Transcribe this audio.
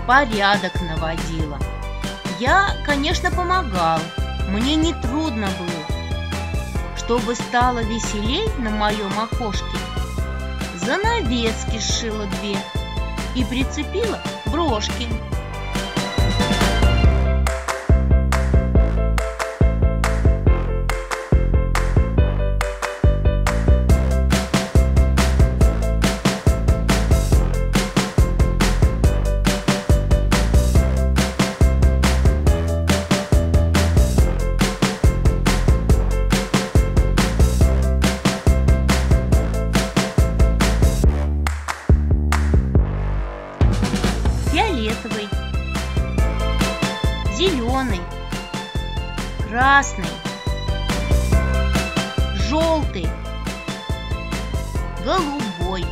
порядок наводила. Я, конечно, помогал, мне не трудно было. Чтобы стало веселей на моем окошке, занавески сшила 2 и прицепила брошки. Фиолетовый, зеленый, красный, желтый, голубой.